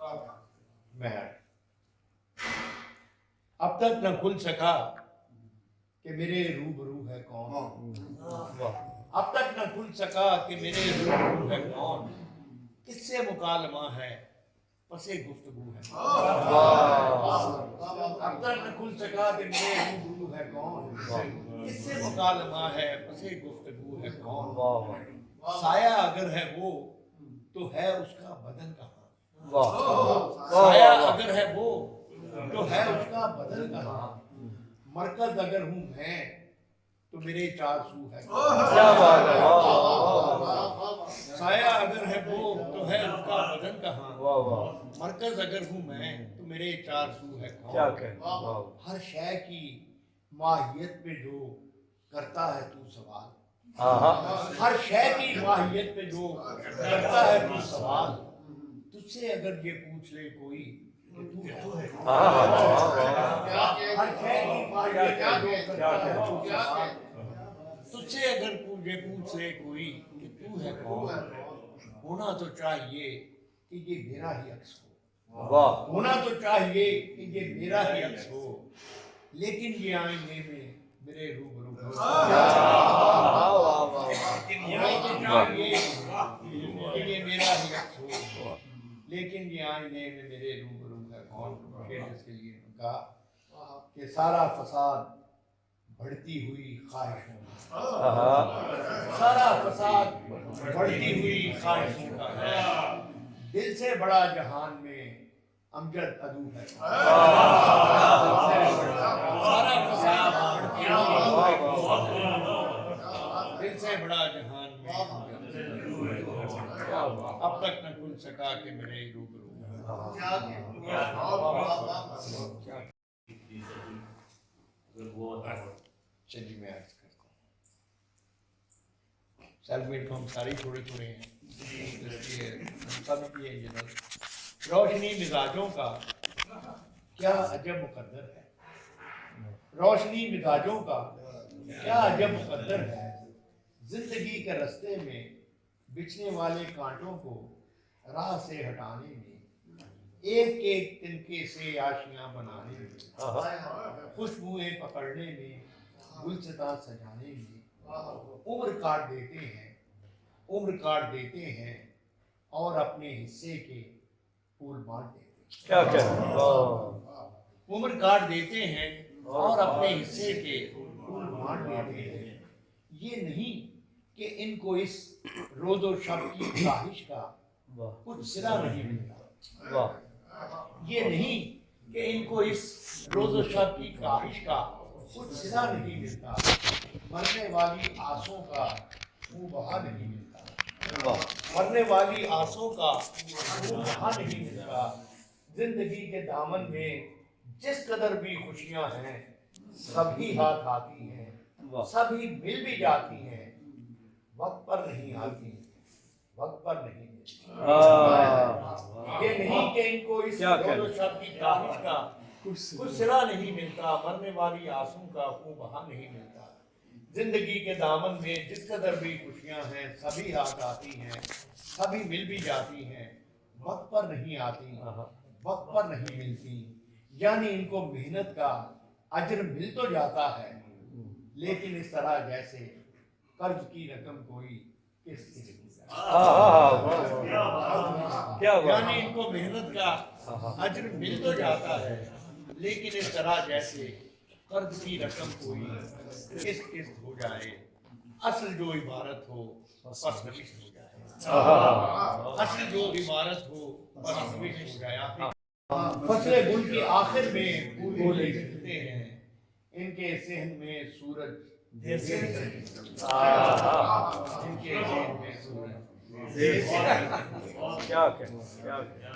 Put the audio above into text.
महर। अब तक न खुल सका कि मेरे रूबरू है कौन। अब तक न खुल सका कि मेरे रूबरू है कौन। किससे मुकालमा है पसे गुफ्तगू है। अब तक न खुल सका कि मेरे रूबरू है कौन। किससे मुकालमा है पसे गुफ्तगू है कौन। साया अगर है वो तो है उसका बदन कहाँ। साया अगर है वो तो है उसका बदन कहाँ। मरकज अगर हूँ मैं तो मेरे चार सू है। क्या बात है, साया अगर है वो तो है उसका बदन कहाँ। वाह वाह, मरकज अगर हूँ मैं तो मेरे चार सू है क्या कौन। कह, हर शय की माहियत पे जो करता है तू सवाल। हर शय की माहियत पे जो करता है तू सवाल। तुझसे अगर ये पूछ ले कोई कि तू है। हर शय की माहियत पे जो करता है तू सवाल। तुझसे अगर ये पूछ ले कोई कि तू है कौन। होना तो चाहिए कि ये मेरा ही अक्स हो। वाह, होना तो चाहिए कि ये मेरा ही अक्स हो। लेकिन ये आईने में मेरे रूबरू हो। होना तो चाहिए कि ये मेरा ही अक्स हो। लेकिन ये आईने में मेरे रूबरू है कौन। इसके लिए कहा कि सारा फसाद बढ़ती हुई ख्वाहिशों का। सारा फसाद बढ़ती हुई ख्वाहिशों का है। दिल से बड़ा जहान में अमजद अदू है। सारा फसाद बढ़ती हुई दिल से बड़ा जहान में अमजद अदू है। अब तक न खुल सका कि मेरे रूबरू है। चलिए मैं अर्ज करता हूँ। सेल्फमेड तो हम सारे थोड़े थोड़े हैं, इसलिए सब की है जनरल। रोशनी मिजाजों का क्या अजब मुकद्दर है। रोशनी मिजाजों का क्या अजब मुकद्दर है। जिंदगी के रास्ते में बिछने वाले कांटों को राह से हटाने में। एक एक तिनके से आशियां बनाने में। खुशबुएं पकड़ने में गुलसिता सजाने में। उम्र काट देते हैं, उम्र काट देते हैं और अपने हिस्से के फूल बांट देते हैं। क्या कह, उम्र काट देते हैं और अपने हिस्से के फूल बांट देते हैं। ये नहीं कि इनको इस रोजो शब की ख्वाहिश का कुछ सिरा नहीं मिलता। ये नहीं कि इनको इस रोजो शब की ख्वाहिश का कुछ सिरा नहीं मिलता। मरने वाली आसों का मुंह बहा नहीं मिलता। मरने वाली आसों का मुंह बहा नहीं मिलता। जिंदगी के दामन में जिस कदर भी खुशियां हैं सभी हाथ आती हैं, सभी मिल भी जाती हैं। वक्त पर नहीं आती, वक्त पर नहीं मिलती। ये नहीं कि इनको इस रोज़ो शब की ख्वाहिश का कुछ सिरा नहीं मिलता। मरने वाली आंसू का खून बहा नहीं मिलता। जिंदगी के दामन में जिस कदर भी खुशियां हैं सभी हाथ आती हैं, सभी मिल भी जाती हैं। वक्त पर नहीं आती, वक्त पर नहीं मिलती। यानी इनको मेहनत का अजर मिल तो जाता है, लेकिन इस तरह जैसे कर्ज की रकम कोई किस्त की यानी इनको मेहनत का अजर मिल तो जाता है, लेकिन इस तरह जैसे कर्ज की रकम कोई किस्त किस्त हो जाए। असल जो इबारत हो बस नविश्त हो जाए। असल जो इबारत हो बस नविश्त हो जाए। फसले गुल की आखिर में फूल खिलते हैं। इनके सहन में सूरज देर से इनके सहन में सूरज देर से क्या कह, क्या कह।